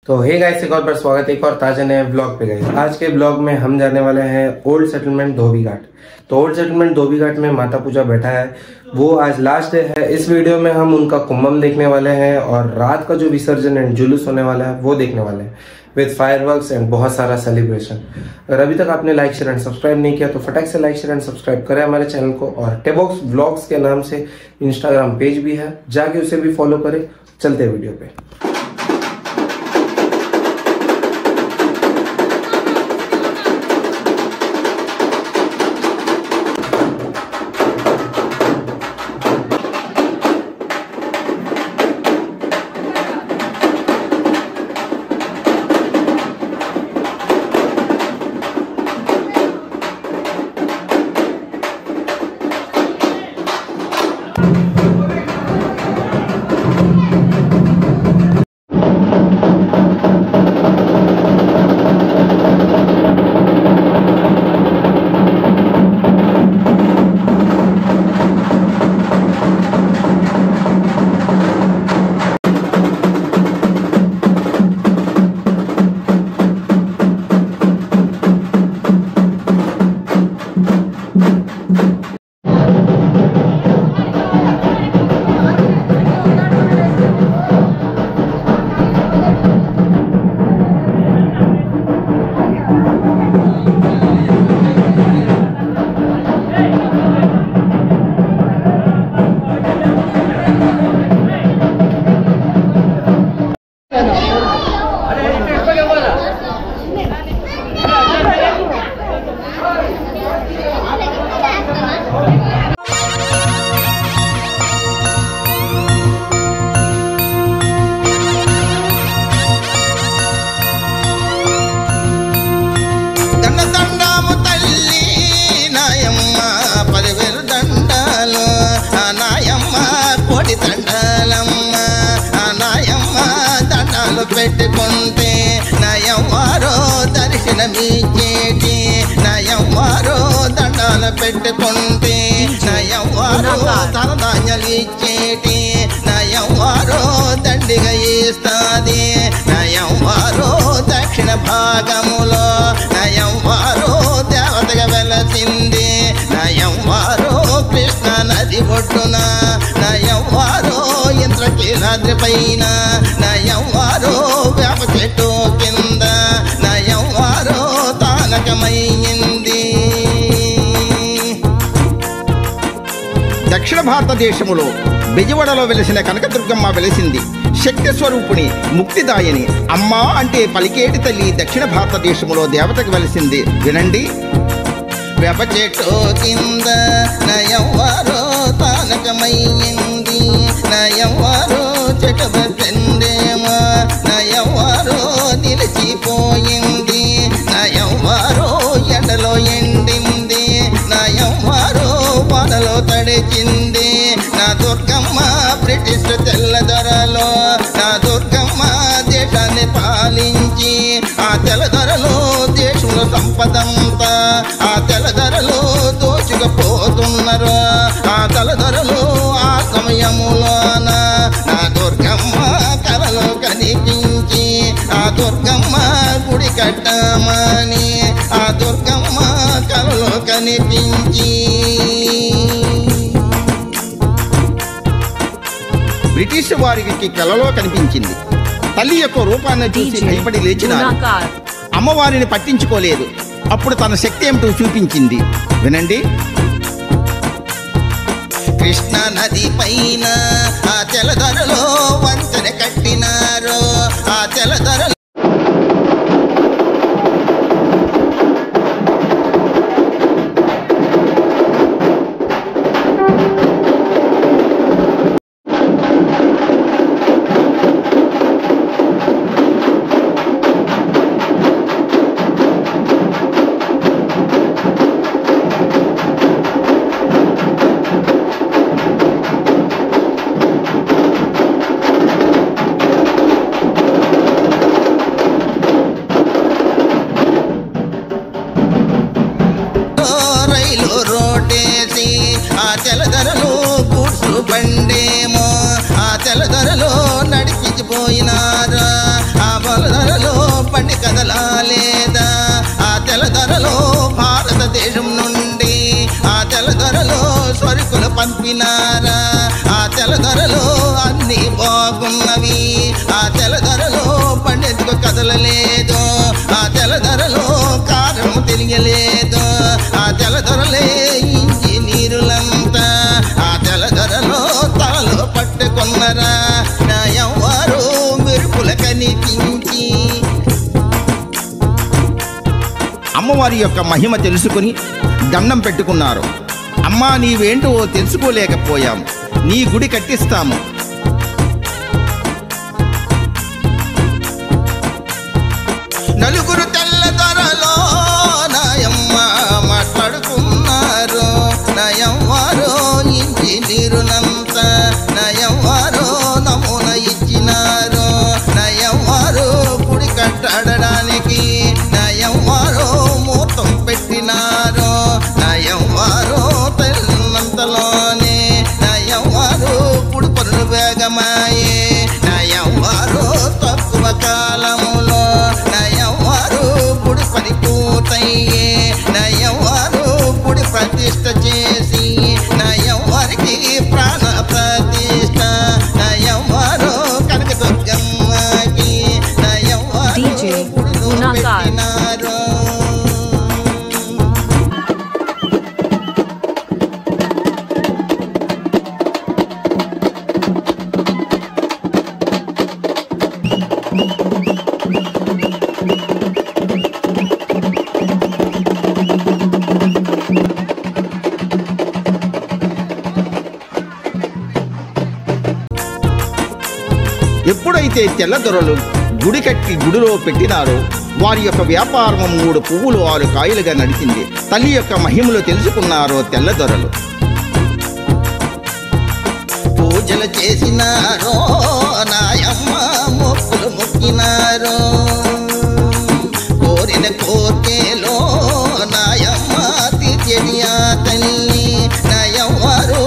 तो hey guys, एक और बार स्वागत है एक और ताजा नए ब्लॉग पे। गाइस आज के ब्लॉग में हम जाने वाले हैं ओल्ड सेटलमेंट धोबी घाट। तो ओल्ड सेटलमेंट धोबी घाट में माता पूजा बैठा है, वो आज लास्ट डे है। इस वीडियो में हम उनका कुंभम देखने वाले हैं और रात का जो विसर्जन एंड जुलूस होने वाला है वो देखने वाले हैं विद फायरवर्क्स एंड बहुत सारा सेलिब्रेशन। अगर अभी तक आपने लाइक शेयर एंड सब्सक्राइब नहीं किया तो फटाक से लाइक शेयर एंड सब्सक्राइब करें हमारे चैनल को। और टेबॉक्स व्लॉग्स के नाम से इंस्टाग्राम पेज भी है, जाके उसे भी फॉलो करें। चलते हैं वीडियो पे। పెట్టుకుంటే నయవారో దర్శనమిచ్చేటి నయవారో దండాలు పెట్టుకుంటే నయవారో తలధాన్యాలు ఇచ్చేటి నయవారో దండిగా ఇస్తాది నయవారో దక్షిణ భాగములో నయవారో దేవతగా వెలసింది నయవారో కృష్ణ నది ఒడ్డున నయవారో ఇంద్రకీలాద్రి పైన నయవారో వేప చెట్టు కింద నయవారో తానకమైంది. దక్షిణ భారతదేశములో బెజవాడలో వెలిసిన కనకదుర్గమ్మ వెలిసింది. శక్తి స్వరూపుని, ముక్తిదాయని, అమ్మా అంటే పలికేటి తల్లి దక్షిణ భారతదేశములో దేవతకు వెలిసింది. వినండి. వేప చెట్టు కింద నయవారో తానకమైంది నయవారో చెట్టు బతిందేమో నయవారో నిలిచిపోయింది నయవారో ఎండలో ఎండింది నయవారో వానలో తడిచింది. నా దుర్గమ్మ బ్రిటిష్ తెల్లదొరలో నా దుర్గమ్మ దేశాన్ని పాలించి ఆ తెల్లదొరలో దేశంలో సంపదంతా ఆ తెల్లదొరలో దోచుకుపోతున్నారు. ఆ తెల్లదొరలో ఆ సమయములోన నా దుర్గమ్మ కలలో కనిపించి ఆ దుర్గమ్మ గుడి కట్టమని ఆ దుర్గమ్మ కలలో కనిపించి బ్రిటిష్ వారికి కలలో కనిపించింది. తల్లి యొక్క రూపాన్ని చూసి భయపడి లేచినారు. అమ్మవారిని పట్టించుకోలేదు. అప్పుడు తన శక్తి ఏమిటో చూపించింది. వినండి. కృష్ణ నది పైన ఆ తెల్లదొరలో వంతెన కట్టినారు. ఆ తెల్లదొరలో కదలాలేదా ఆ తెల్లదొరలో భారతదేశం నుండి ఆ తెల్లదొరలో సరుకులు పంపినారా ఆ తెల్లదొరలో అన్ని బాగున్నవి ఆ తెల్లదొరలో పండెందుకు కదలలేదు ఆ తెల్లదొరలో కారణం తెలియలేదు ఆ తెల్లదొరలే ఇంజనీరులంతా ఆ తెల్లదొరలో తలలో పట్టుకున్నరా నా ఎవ్వరు మెరుపుల కనిపించి అమ్మవారి యొక్క మహిమ తెలుసుకుని దండం పెట్టుకున్నారు. అమ్మా నీవేంటో తెలుసుకోలేకపోయాం, నీ గుడి కట్టిస్తాము. నలుగురు తెల్లదొరలో నాయమ్మ మాట్లాడుకున్నారు నయవ్వారో ఇంజనీరులంతా నయవ్వారో నమూనా ఇచ్చినారు నయవ్వారు గుడి కట్టడానికి నయవ్వారో మూర్తం పెట్టినారు నయవ్వారో తెల్లంతలోనే నయవ్వారు గుడి పనులు వేగమాయే నయవ్వారు తక్కువ కాలములో నయవ్వారు గుడి పని పూర్తయ్యే నయవ్వారు గుడి ప్రతిష్ట చేసి నయవ్వారికి ప్రాణ ప్రతిష్ట నయవ్వారు కనకదుర్గమ్మకి నయవ్వారు గుడిలో పెట్టినారు. ఎప్పుడైతే తెల్లదొరలు గుడి కట్టి గుడిలో పెట్టినారో వారి యొక్క వ్యాపారం 3 పువ్వులు 6 కాయలుగా నడిచింది. తల్లి యొక్క మహిమలు తెలుసుకున్నారో తెల్లదొరలు. పూజలు చేసినారో నాయమ్మ మొక్కులు మొక్కినారో కోరిన కోర్కెలో నాయమ్మ తీర్చేది ఆ తల్లి నయవ్వారు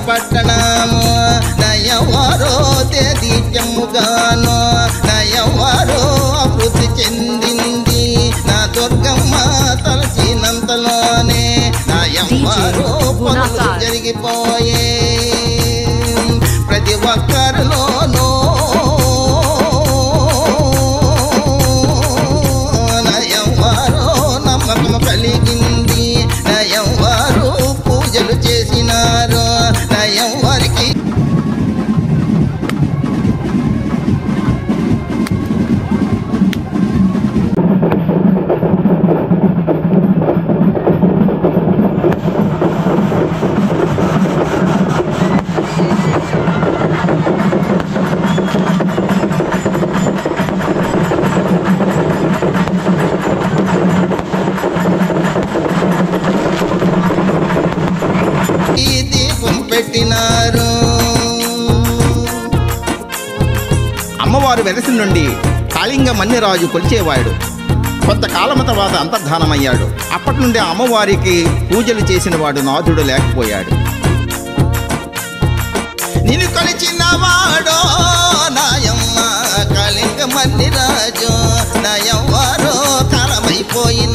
పట్టణము నయవ్వారో తేదీత్యముగాను నయవ్వారో అభివృద్ధి చెందింది నా దుర్గమ్మ తలచినంతలోనే నయవ్వారో పనులు జరిగిపోయే ప్రతి ఒక్కరిలోనూ నయవ్వారో నమ్మకం కలిగింది నయవ్వారు పూజలు చేసినారు నయవ్వారికి నుండి కాళింగ మన్యరాజు కొలిచేవాడు. కొంతకాలం తర్వాత అంతర్ధానమయ్యాడు. అప్పటి నుండి అమ్మవారికి పూజలు చేసిన వాడు నాథుడు లేకపోయాడు. నిన్ను కొలిచిన వాడో నాయమ్మ కాళింగ మన్యరాజు, నయవ్వారో తరమైపోయిన